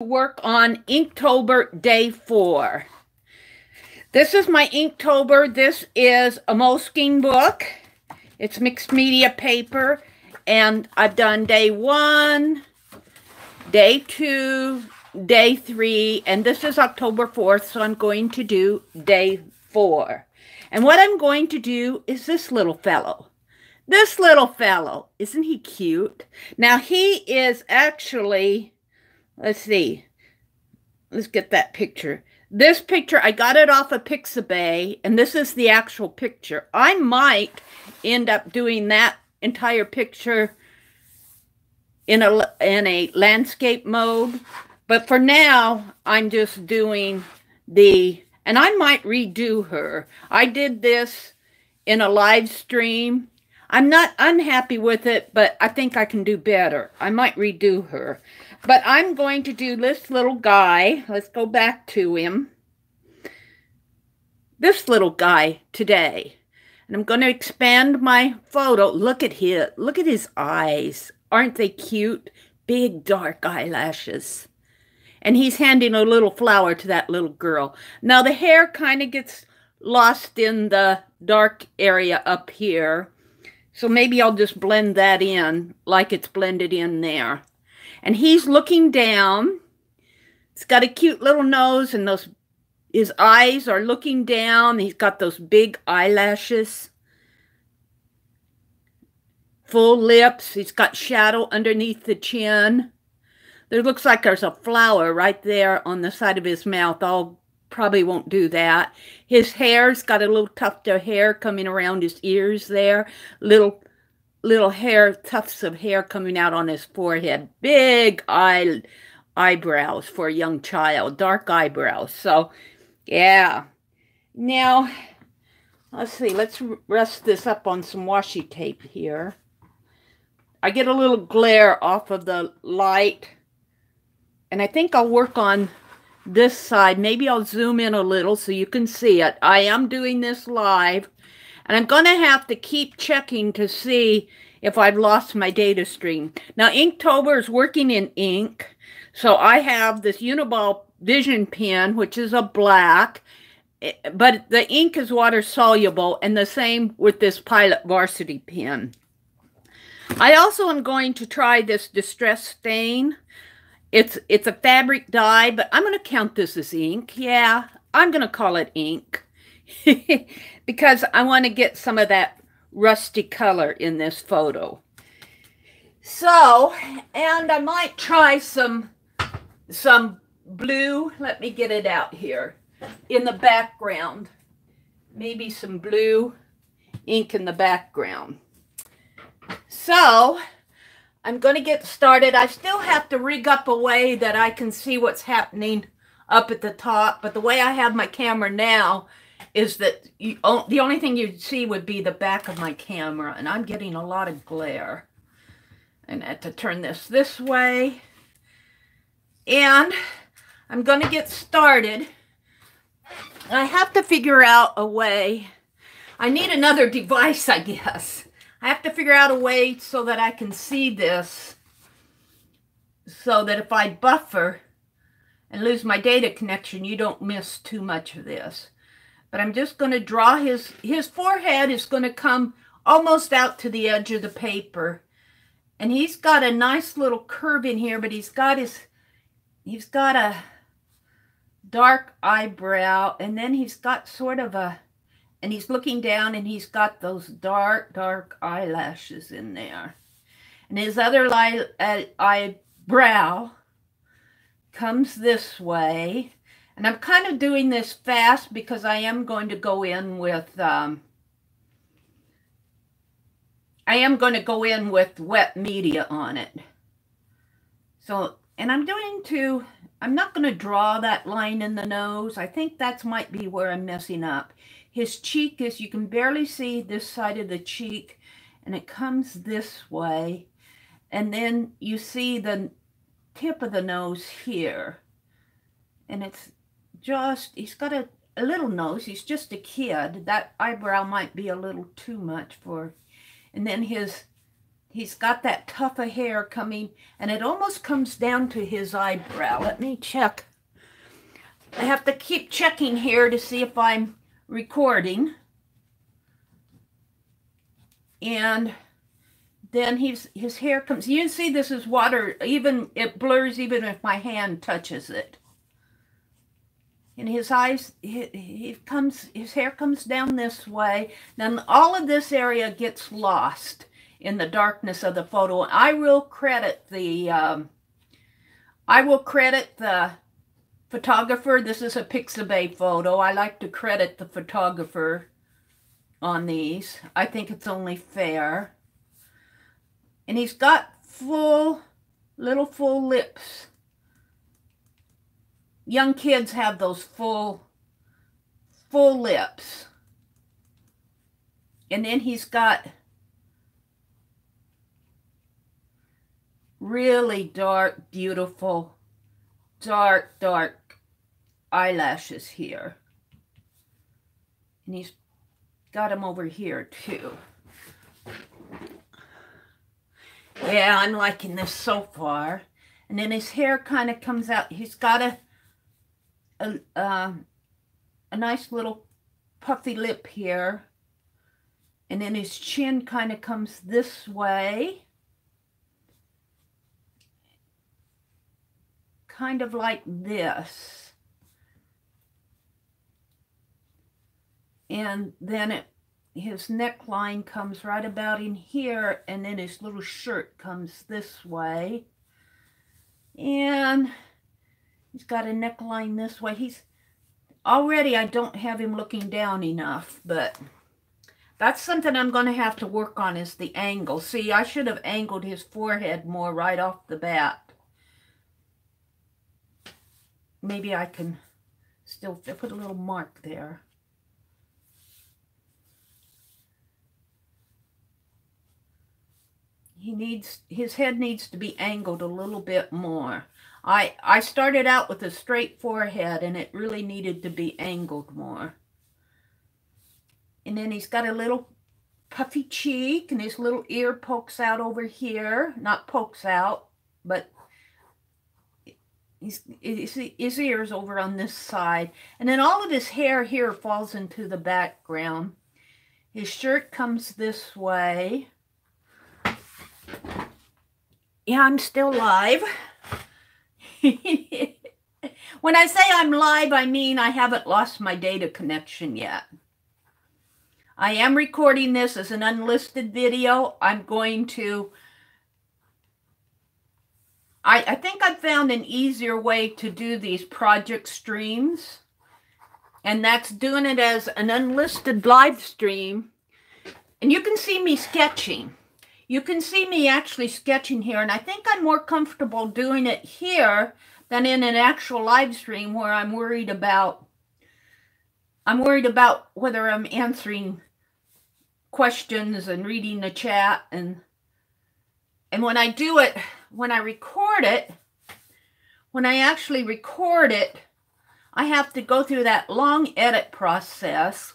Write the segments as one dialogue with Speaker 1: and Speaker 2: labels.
Speaker 1: Work on Inktober day 4. This is my Inktober. This is a Moleskine book. It's mixed media paper, and I've done day 1, day 2, day 3, and this is October 4th, so I'm going to do day 4. And what I'm going to do is this little fellow. This little fellow, isn't he cute? Now he is actually, let's see. Let's get that picture. This picture, I got it off of Pixabay, and this is the actual picture. I might end up doing that entire picture in a landscape mode, but for now, I'm just doing and I might redo her. I did this in a live stream. I'm not unhappy with it, but I think I can do better. I might redo her. But I'm going to do this little guy. Let's go back to him. This little guy today. And I'm going to expand my photo. Look at his eyes. Aren't they cute? Big dark eyelashes. And he's handing a little flower to that little girl. Now the hair kind of gets lost in the dark area up here. So maybe I'll just blend that in like it's blended in there. And he's looking down. It's got a cute little nose, and his eyes are looking down. He's got those big eyelashes. Full lips. He's got shadow underneath the chin. There looks like there's a flower right there on the side of his mouth. I'll probably won't do that. His hair's got a little tuft of hair coming around his ears there. Little hair, tufts of hair coming out on his forehead. Big eyebrows for a young child. Dark eyebrows. So, yeah. Now, let's see. Let's rest this up on some washi tape here. I get a little glare off of the light. And I think I'll work on this side. Maybe I'll zoom in a little so you can see it. I am doing this live. And I'm going to have to keep checking to see if I've lost my data stream. Now, Inktober is working in ink. So I have this Uniball Vision pen, which is a black. But the ink is water soluble. And the same with this Pilot Varsity pen. I also am going to try this Distress Stain. It's a fabric dye, but I'm going to count this as ink. Yeah, I'm going to call it ink. Because I want to get some of that rusty color in this photo. So, and I might try some blue. Let me get it out here. In the background. Maybe some blue ink in the background. So, I'm going to get started. I still have to rig up a way that I can see what's happening up at the top. But the way I have my camera now is that the only thing you'd see would be the back of my camera. And I'm getting a lot of glare. And I have to turn this way. And I'm going to get started. I have to figure out a way. I need another device, I guess. I have to figure out a way so that I can see this. So that if I buffer and lose my data connection, you don't miss too much of this. But I'm just going to draw his forehead is going to come almost out to the edge of the paper. And he's got a nice little curve in here, but he's got a dark eyebrow, and then he's got sort of and he's looking down, and he's got those dark eyelashes in there. And his other eyebrow comes this way. And I'm kind of doing this fast because I am going to go in with wet media on it. So, and I'm not going to draw that line in the nose. I think that might be where I'm messing up. His cheek is, you can barely see this side of the cheek, and it comes this way. And then you see the tip of the nose here. And it's just, he's got a little nose. He's just a kid. That eyebrow might be a little too much for, and then his He's got that tuft of hair coming, and it almost comes down to his eyebrow. Let me check. I have to keep checking here to see if I'm recording. And then his hair comes, you can see this is water, even it blurs even if my hand touches it. And his eyes, his hair comes down this way. Then all of this area gets lost in the darkness of the photo. I will credit the photographer. This is a Pixabay photo. I like to credit the photographer on these. I think it's only fair. And he's got little full lips. Young kids have those full lips. And then he's got really dark, beautiful, dark eyelashes here. And he's got them over here too. Yeah, I'm liking this so far. And then his hair kind of comes out. He's got a nice little puffy lip here. And then his chin kind of comes this way. Kind of like this. And then his neckline comes right about in here, and then his little shirt comes this way. And he's got a neckline this way. He's already, I don't have him looking down enough, but that's something I'm going to have to work on, is the angle. See, I should have angled his forehead more right off the bat. Maybe I can still put a little mark there. His head needs to be angled a little bit more. I started out with a straight forehead, and it really needed to be angled more. And then he's got a little puffy cheek, and his little ear pokes out over here. Not pokes out, but his ear's over on this side. And then all of his hair here falls into the background. His shirt comes this way. Yeah, I'm still live. When I say I'm live, I mean I haven't lost my data connection yet. I am recording this as an unlisted video. I'm going to... I think I've found an easier way to do these project streams. And that's doing it as an unlisted live stream. And you can see me sketching. You can see me actually sketching here, and I think I'm more comfortable doing it here than in an actual live stream where I'm worried about whether I'm answering questions and reading the chat, and when I do it, when I record it, when I actually record it, I have to go through that long edit process.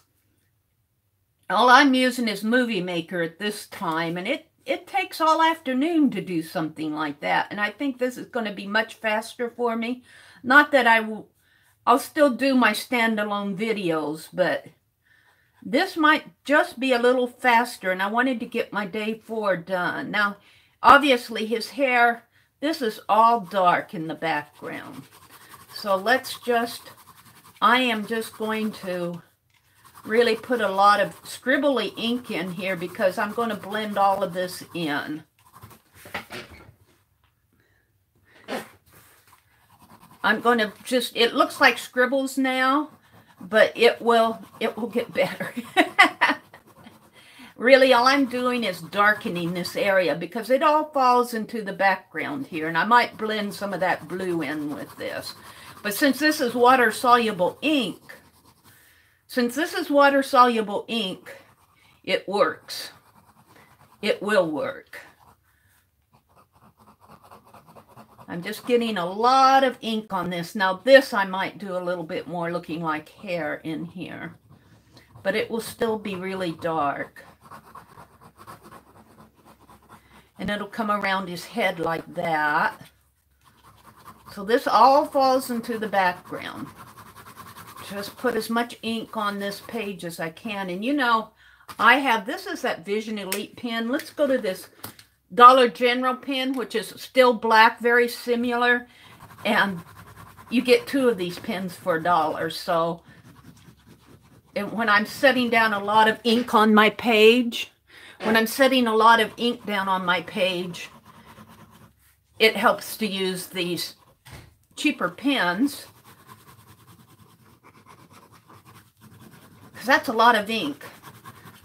Speaker 1: All I'm using is Movie Maker at this time, and it takes all afternoon to do something like that. And I think this is going to be much faster for me. Not that I'll still do my standalone videos, but this might just be a little faster. And I wanted to get my day 4 done. Now, obviously his hair, this is all dark in the background. So I am just going to really put a lot of scribbly ink in here because I'm going to blend all of this in. I'm going to it looks like scribbles now, but it will get better. Really, all I'm doing is darkening this area because it all falls into the background here, and I might blend some of that blue in with this. But since this is water-soluble ink, it works. It will work. I'm just getting a lot of ink on this. Now this I might do a little bit more looking like hair in here, but it will still be really dark. And it'll come around his head like that. So this all falls into the background. Just put as much ink on this page as I can. And you know, I have, this is that Vision Elite pen. Let's go to this Dollar General pen, which is still black, very similar. And you get 2 of these pens for $1. So and when I'm setting down a lot of ink on my page, it helps to use these cheaper pens, because that's a lot of ink.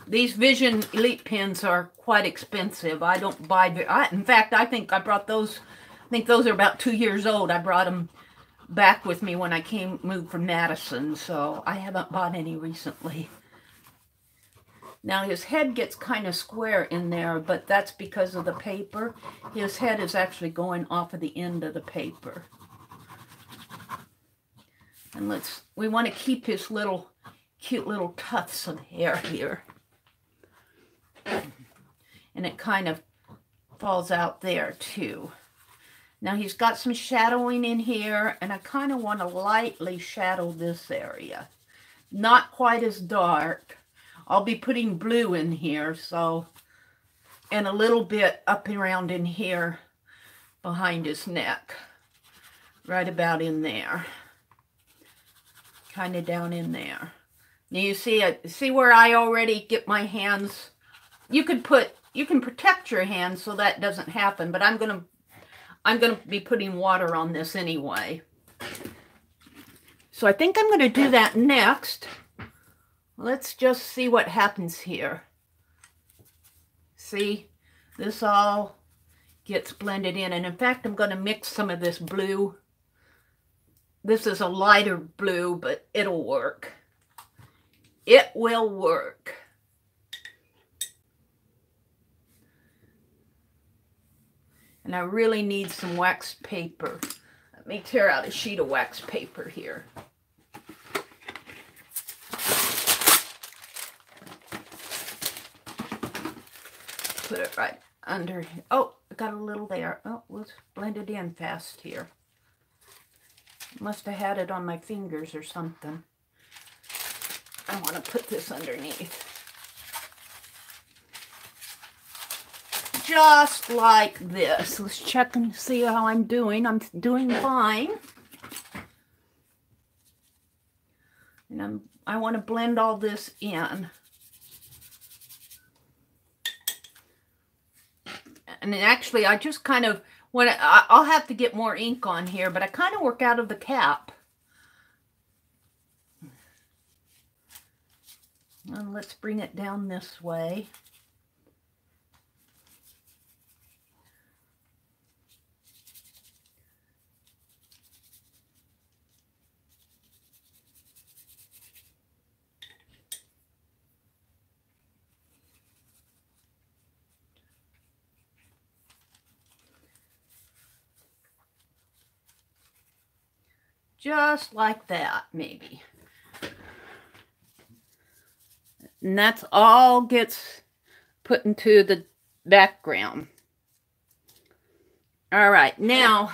Speaker 1: These Vision Elite pens are quite expensive. I don't buy, in fact, I think I brought those, I think those are about 2 years old. I brought them back with me when I moved from Madison, so I haven't bought any recently. Now his head gets kind of square in there, but that's because of the paper. His head is actually going off of the end of the paper. And we want to keep his cute little tufts of hair here. And it kind of falls out there too. Now he's got some shadowing in here, and I kind of want to lightly shadow this area. Not quite as dark. I'll be putting blue in here, so, and a little bit up and around in here behind his neck. Right about in there. Kind of down in there. Now you see where I already get my hands. You can protect your hands so that doesn't happen, but I'm gonna be putting water on this anyway. So I think I'm going to do that next. Let's just see what happens here. See, this all gets blended in. And in fact, I'm going to mix some of this blue. This is a lighter blue, but it'll work. It will work. And I really need some wax paper. Let me tear out a sheet of wax paper here. Put it right under. Oh, I got a little there. Oh, let's blend it in fast here. Must have had it on my fingers or something. I want to put this underneath. Just like this. Let's check and see how I'm doing. I'm doing fine. And I want to blend all this in. And actually, I just kind of, I'll have to get more ink on here, but I kind of work out of the cap. And let's bring it down this way. Just like that, maybe. And that's all gets put into the background. All right, now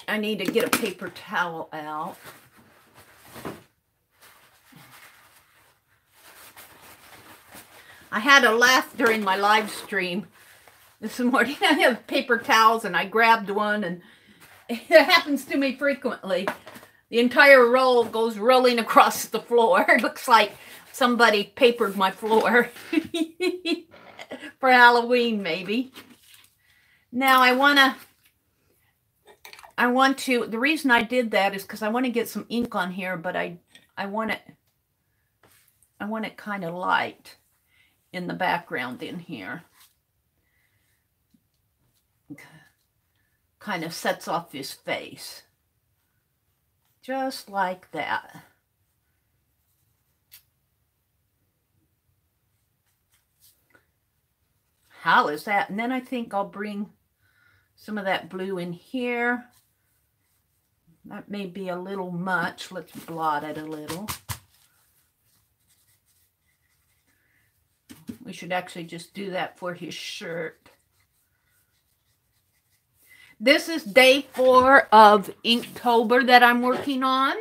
Speaker 1: I need to get a paper towel out. I had a laugh during my live stream this morning. I have paper towels and I grabbed one, and it happens to me frequently. The entire roll goes rolling across the floor. It looks like somebody papered my floor for Halloween, maybe. Now I want to, the reason I did that is because I want to get some ink on here, but I want it kind of light in the background in here. Kind of sets off his face. Just like that. How is that? And then I think I'll bring some of that blue in here. That may be a little much. Let's blot it a little. We should actually just do that for his shirt. This is day 4 of Inktober that I'm working on.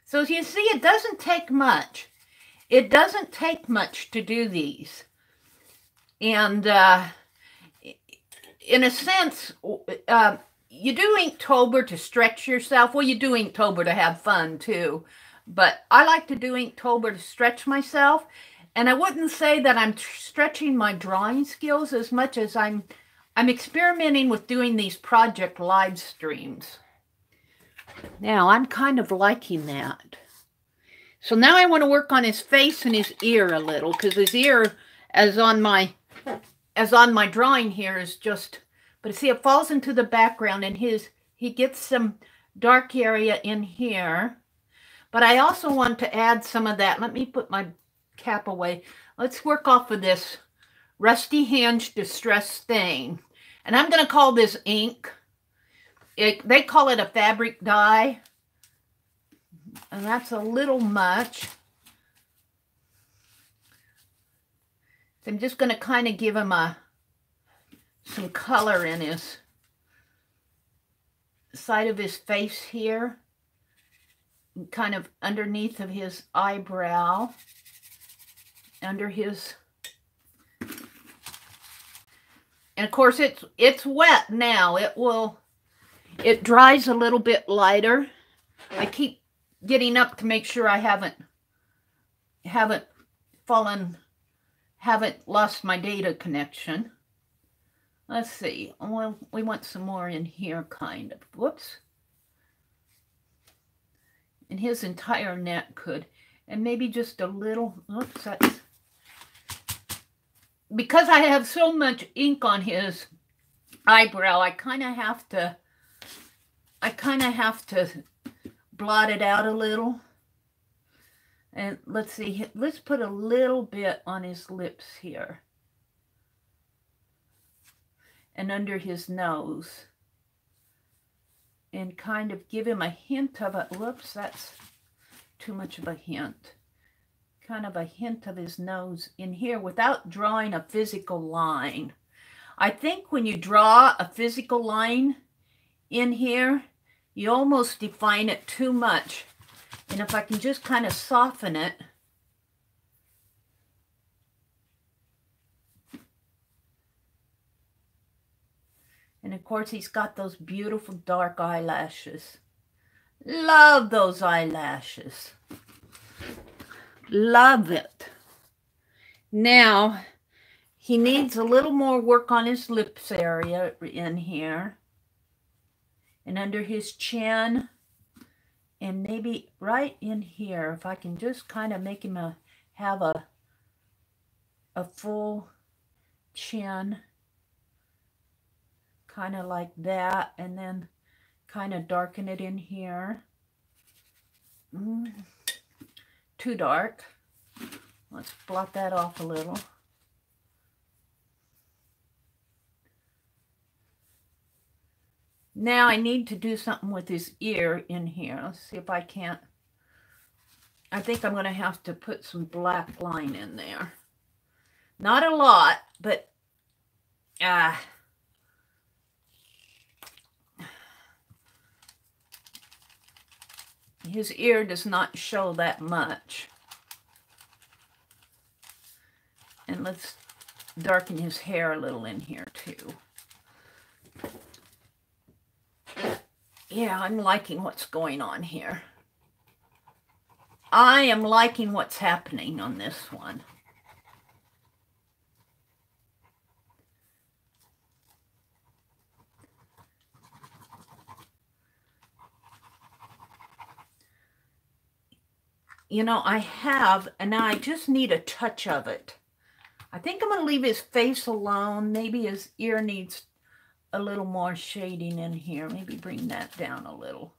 Speaker 1: So as you see, it doesn't take much. It doesn't take much to do these. And in a sense, you do Inktober to stretch yourself. Well, you do Inktober to have fun too. But I like to do Inktober to stretch myself. And I wouldn't say that I'm stretching my drawing skills as much as I'm experimenting with doing these project live streams. Now, I'm kind of liking that. So now I want to work on his face and his ear a little, because his ear, as on my drawing here, is just, but see, it falls into the background, and he gets some dark area in here. But I also want to add some of that. Let me put my cap away. Let's work off of this Rusty Hinge Distress Stain. And I'm going to call this ink. They call it a fabric dye. And that's a little much. So I'm just going to kind of give him some color in his side of his face here. And kind of underneath of his eyebrow. Under his, and of course it's wet now. It dries a little bit lighter. I keep getting up to make sure I haven't lost my data connection. Let's see. Well, we want some more in here, kind of. Whoops. And his entire neck could, and maybe just a little. Oops, that's. Because I have so much ink on his eyebrow, I kind of have to blot it out a little. And let's see, let's put a little bit on his lips here. And under his nose. And kind of give him a hint of a, whoops, that's too much of a hint. Kind of a hint of his nose in here without drawing a physical line. I think when you draw a physical line in here, you almost define it too much. And if I can just kind of soften it, and of course he's got those beautiful dark eyelashes. Love those eyelashes. Love it. Now, he needs a little more work on his lips area in here. And under his chin. And maybe right in here, if I can just kind of make him have a full chin. Kind of like that. And then kind of darken it in here. Too dark. Let's blot that off a little. Now I need to do something with his ear in here. Let's see if I can't. I think I'm going to have to put some black line in there. Not a lot, but his ear does not show that much. And let's darken his hair a little in here too. Yeah, I'm liking what's going on here. I am liking what's happening on this one. You know, I have, and now I just need a touch of it. I think I'm going to leave his face alone. Maybe his ear needs a little more shading in here. Maybe bring that down a little.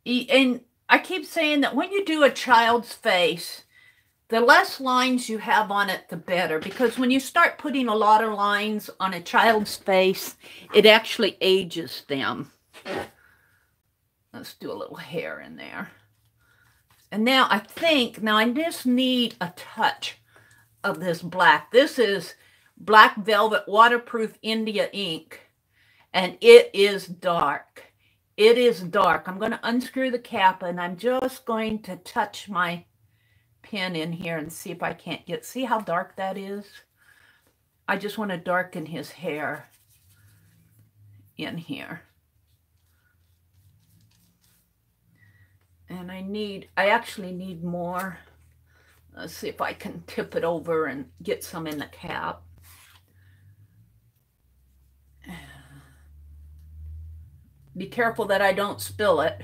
Speaker 1: And I keep saying that when you do a child's face, the less lines you have on it, the better. Because when you start putting a lot of lines on a child's face, it actually ages them. Let's do a little hair in there. And now I think, now I just need a touch of this black. This is Black Velvet Waterproof India ink, and it is dark. It is dark. I'm going to unscrew the cap, and I'm just going to touch my pen in here and see if I can't get, see how dark that is? I just want to darken his hair in here. And I actually need more. Let's see if I can tip it over and get some in the cap. Be careful that I don't spill it.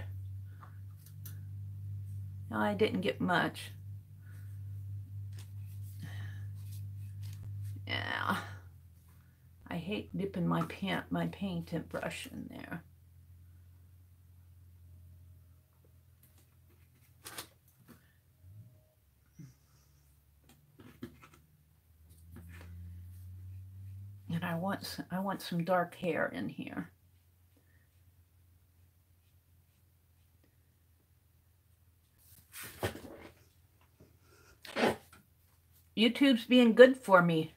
Speaker 1: No, I didn't get much. Yeah. I hate dipping my paint brush in there. And I want some dark hair in here. YouTube's being good for me.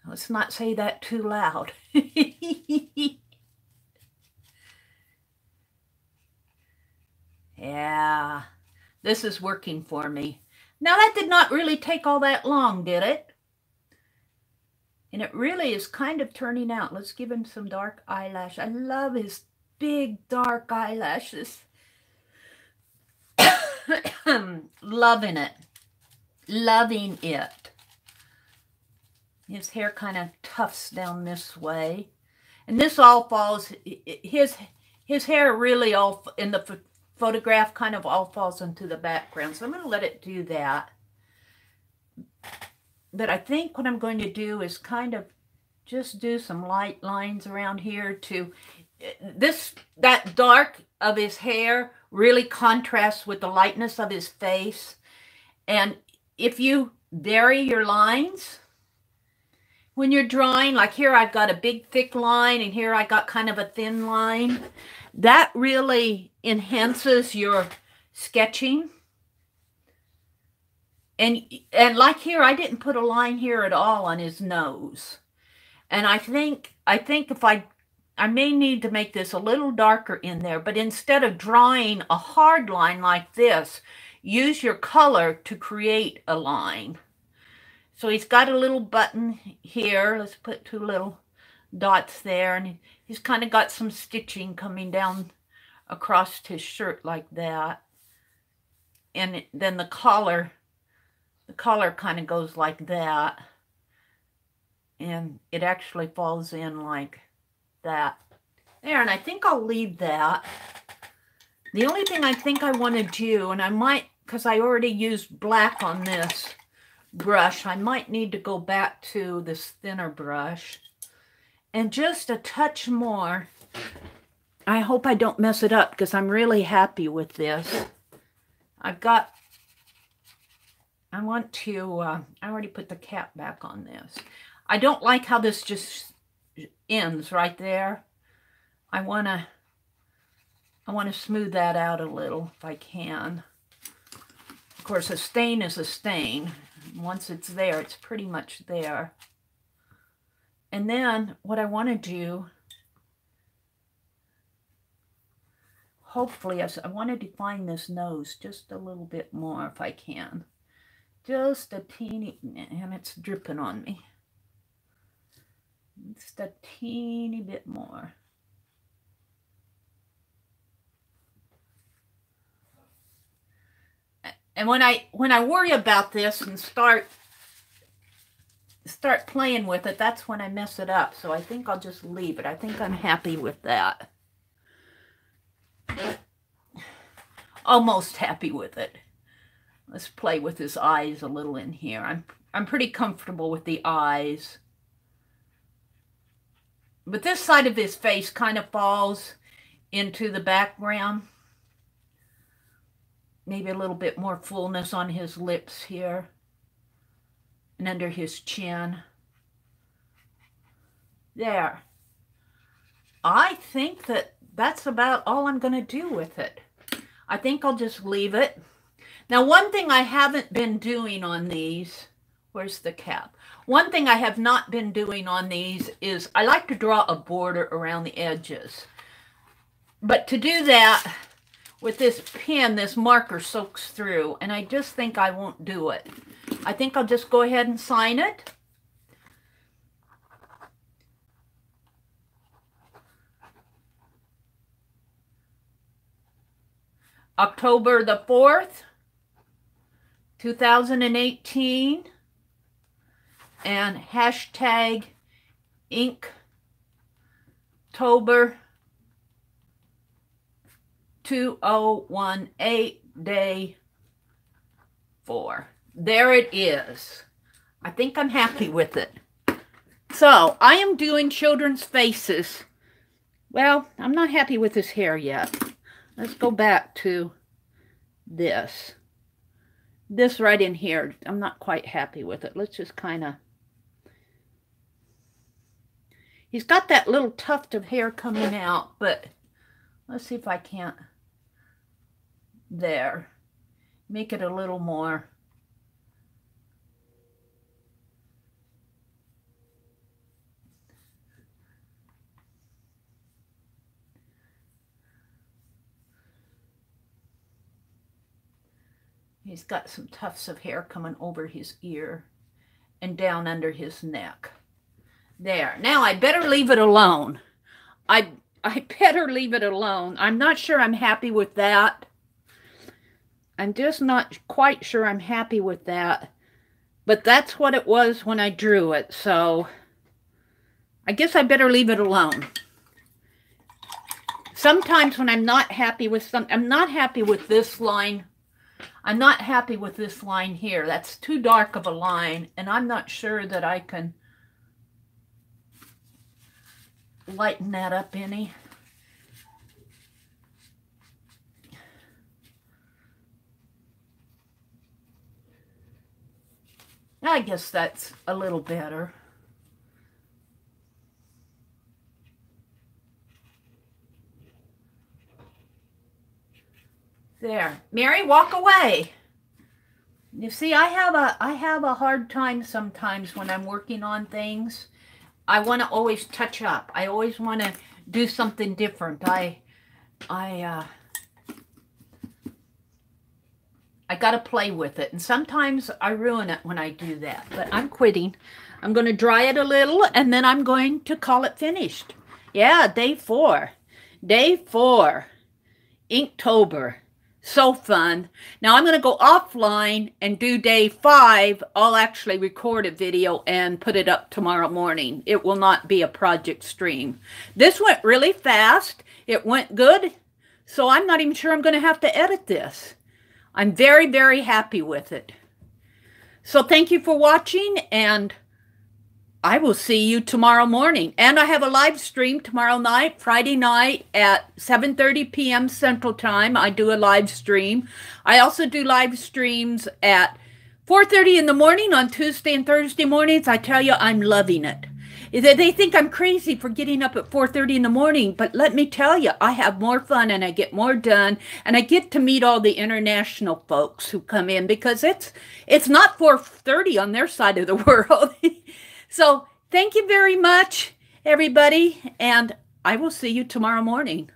Speaker 1: Let's not say that too loud. Yeah, this is working for me. Now that did not really take all that long, did it? And it really is kind of turning out. Let's give him some dark eyelash. I love his big dark eyelashes. Loving it. Loving it. His hair kind of tufts down this way. And this all falls, his hair really all, in the photograph, kind of all falls into the background. So I'm going to let it do that. But I think what I'm going to do is kind of just do some light lines around here to, that dark of his hair really contrasts with the lightness of his face. And if you vary your lines, when you're drawing, like here I've got a big thick line and here I got kind of a thin line, that really enhances your sketching. And like here, I didn't put a line here at all on his nose. And I think if I may need to make this a little darker in there, but instead of drawing a hard line like this, use your color to create a line. So he's got a little button here. Let's put two little dots there. And he's kind of got some stitching coming down across his shirt like that. And then the collar kind of goes like that. And it actually falls in like that. There, and I think I'll leave that. The only thing I think I want to do, and I might, because I already used black on this brush, I might need to go back to this thinner brush and just a touch more. I hope I don't mess it up because I'm really happy with this. I already put the cap back on this. I don't like how this just ends right there. I want to smooth that out a little if I can. Of course, a stain is a stain. Once it's there, it's pretty much there. And then what I want to do, hopefully, I want to define this nose just a little bit more if I can. Just a teeny, and it's dripping on me. Just a teeny bit more. And when I worry about this and start playing with it, that's when I mess it up. So I think I'll just leave it. I think I'm happy with that. Almost happy with it. Let's play with his eyes a little in here. I'm pretty comfortable with the eyes. But this side of his face kind of falls into the background. Maybe a little bit more fullness on his lips here and under his chin. There. I think that's about all I'm going to do with it. I think I'll just leave it. Now, one thing I haven't been doing on these, where's the cap? One thing I have not been doing on these is I like to draw a border around the edges. But to do that, with this pen, this marker soaks through, and I just think I won't do it. I think I'll just go ahead and sign it. October the 4th, 2018, and hashtag Inktober 2018 day 4. There it is. I think I'm happy with it. So I am doing children's faces. Well, I'm not happy with his hair yet. Let's go back to this. This right in here, I'm not quite happy with it. Let's just kind of... He's got that little tuft of hair coming out, but let's see if I can't... There. Make it a little more... He's got some tufts of hair coming over his ear and down under his neck. There. Now I better leave it alone. I better leave it alone. I'm not sure I'm happy with that. I'm just not quite sure I'm happy with that. But that's what it was when I drew it. So I guess I better leave it alone. Sometimes when I'm not happy with something, I'm not happy with this line. I'm not happy with this line here. That's too dark of a line, and I'm not sure that I can lighten that up any. I guess that's a little better. There. Mary, walk away. You see, I have a hard time sometimes when I'm working on things. I want to always touch up. I always want to do something different. I got to play with it. And sometimes I ruin it when I do that. But I'm quitting. I'm going to dry it a little, and then I'm going to call it finished. Yeah, day 4. Day 4. Inktober. So fun. Now I'm going to go offline and do day 5. I'll actually record a video and put it up tomorrow morning. It will not be a project stream. This went really fast. It went good. So I'm not even sure I'm going to have to edit this. I'm very, very happy with it. So thank you for watching, and I will see you tomorrow morning. And I have a live stream tomorrow night, Friday night at 7:30 p.m. Central Time. I do a live stream. I also do live streams at 4:30 in the morning on Tuesday and Thursday mornings. I tell you, I'm loving it. They think I'm crazy for getting up at 4:30 in the morning, but let me tell you, I have more fun and I get more done, and I get to meet all the international folks who come in, because it's not 4:30 on their side of the world. So thank you very much, everybody, and I will see you tomorrow morning.